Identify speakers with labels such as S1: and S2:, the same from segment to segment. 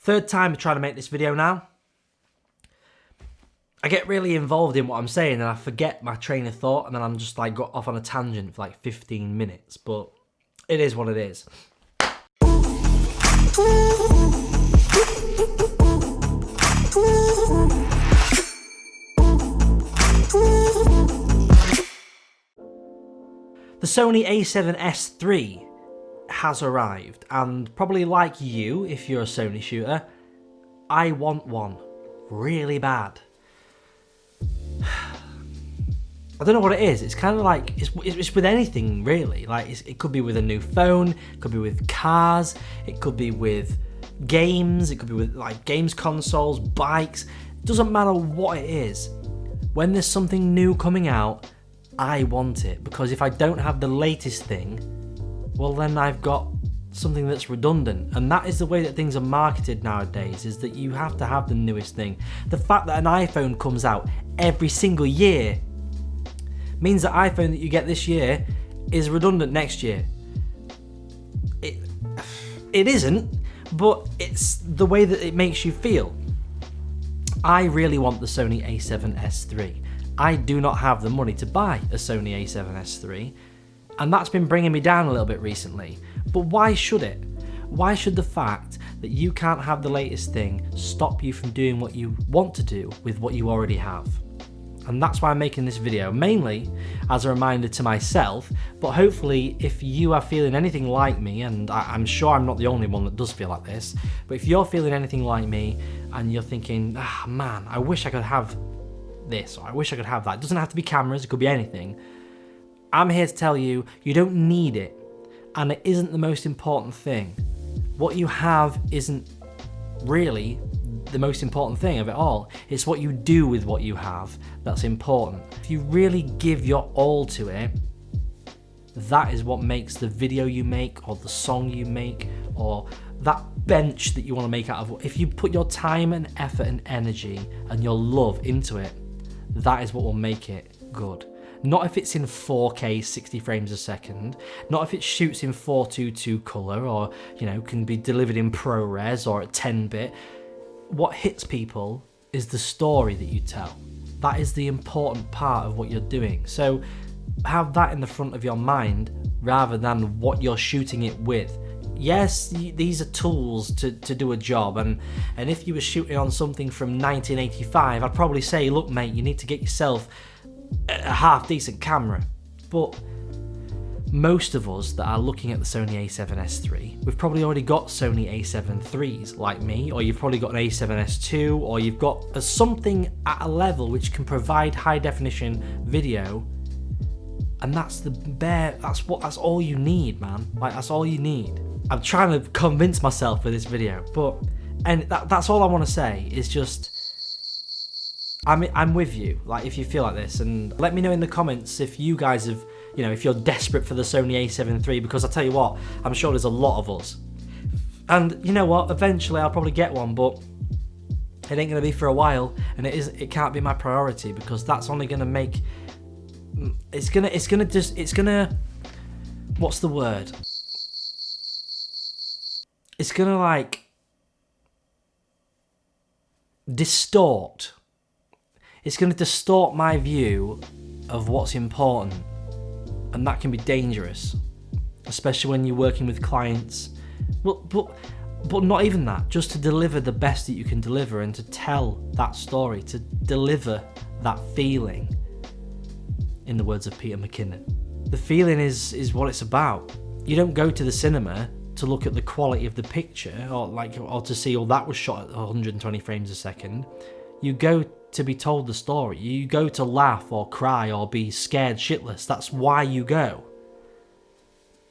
S1: Third time trying to make this video now. I get really involved in what I'm saying and I forget my train of thought, and then I'm just like got off on a tangent for like 15 minutes, but it is what it is. The Sony A7S III has arrived, and probably like you, if you're a Sony shooter, I want one really bad. I don't know what it is. It's kind of like, it's with anything really. Like it could be with a new phone, it could be with cars, it could be with games, it could be with like games consoles, bikes. It doesn't matter what it is. When there's something new coming out, I want it, because if I don't have the latest thing, well then I've got something that's redundant. And that is the way that things are marketed nowadays, is that you have to have the newest thing. The fact that an iPhone comes out every single year means that iPhone that you get this year is redundant next year. It isn't, but it's the way that it makes you feel. I really want the Sony A7S III. I do not have the money to buy a Sony A7S III, and that's been bringing me down a little bit recently. But why should it? Why should the fact that you can't have the latest thing stop you from doing what you want to do with what you already have? And that's why I'm making this video, mainly as a reminder to myself, but hopefully if you are feeling anything like me, and I'm sure I'm not the only one that does feel like this, but if you're feeling anything like me and you're thinking, ah man, I wish I could have this, or I wish I could have that. It doesn't have to be cameras, it could be anything. I'm here to tell you, you don't need it, and it isn't the most important thing. What you have isn't really the most important thing of it all. It's what you do with what you have that's important. If you really give your all to it, that is what makes the video you make, or the song you make, or that bench that you want to make out of. If you put your time and effort and energy and your love into it, that is what will make it good. Not if it's in 4K 60 frames a second, not if it shoots in 422 colour, or you know, can be delivered in ProRes or at 10-bit. What hits people is the story that you tell. That is the important part of what you're doing. So have that in the front of your mind rather than what you're shooting it with. Yes, these are tools to do a job, and if you were shooting on something from 1985, I'd probably say, look mate, you need to get yourself a half decent camera. But most of us that are looking at the Sony A7S III, we've probably already got Sony A7 IIIs like me, or you've probably got an A7S II, or you've got something at a level which can provide high definition video, and that's that's all you need, man. Like, that's all you need. I'm trying to convince myself with this video, but that's all I want to say is just, I'm with you, like, if you feel like this, and let me know in the comments if you guys have, you know, if you're desperate for the Sony A7 III, because I'll tell you what, I'm sure there's a lot of us. And you know what, eventually I'll probably get one, but it ain't gonna be for a while, and it can't be my priority, because that's only gonna make, it's gonna, what's the word? It's gonna like distort. It's going to distort my view of what's important, and that can be dangerous, especially when you're working with clients. But not even that, just to deliver the best that you can deliver, and to tell that story, to deliver that feeling, in the words of Peter McKinnon. The feeling is what it's about. You don't go to the cinema to look at the quality of the picture, or to see, oh, that was shot at 120 frames a second. You go to be told the story. You go to laugh or cry or be scared shitless. That's why you go.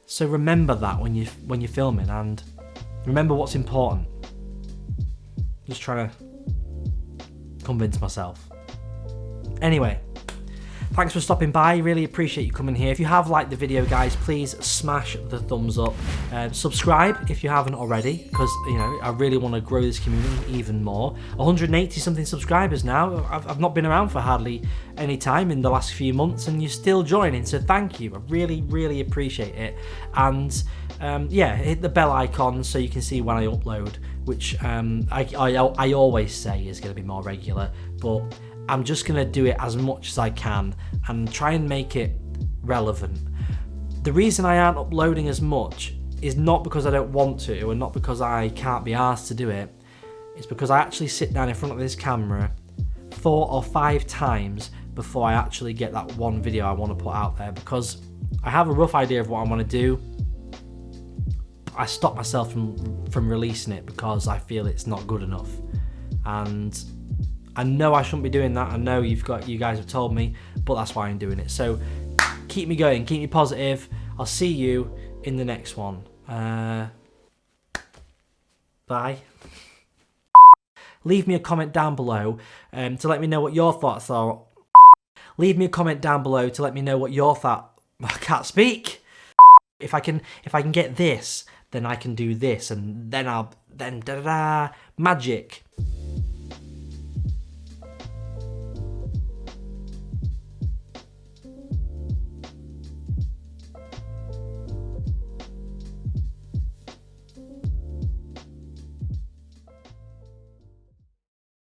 S1: So remember that when you're filming, and remember what's important. Just trying to convince myself. Anyway, Thanks for stopping by, really appreciate you coming here. If you have liked the video, guys, please smash the thumbs up. Subscribe if you haven't already, because, you know, I really want to grow this community even more. 180 something subscribers now. I've not been around for hardly any time in the last few months, and you're still joining, so thank you. I really appreciate it. And yeah, hit the bell icon so you can see when I upload, which I always say is going to be more regular, but I'm just going to do it as much as I can and try and make it relevant. The reason I aren't uploading as much is not because I don't want to, and not because I can't be asked to do it. It's because I actually sit down in front of this camera 4 or 5 times before I actually get that one video I want to put out there, because I have a rough idea of what I want to do. I stop myself from releasing it because I feel it's not good enough, and I know I shouldn't be doing that. I know you guys have told me, but that's why I'm doing it. So keep me going, keep me positive. I'll see you in the next one. Bye. Leave me a comment down below to let me know what your thoughts are. Leave me a comment down below to let me know what your thoughts. I can't speak. If I can get this, then I can do this, and then da da da magic.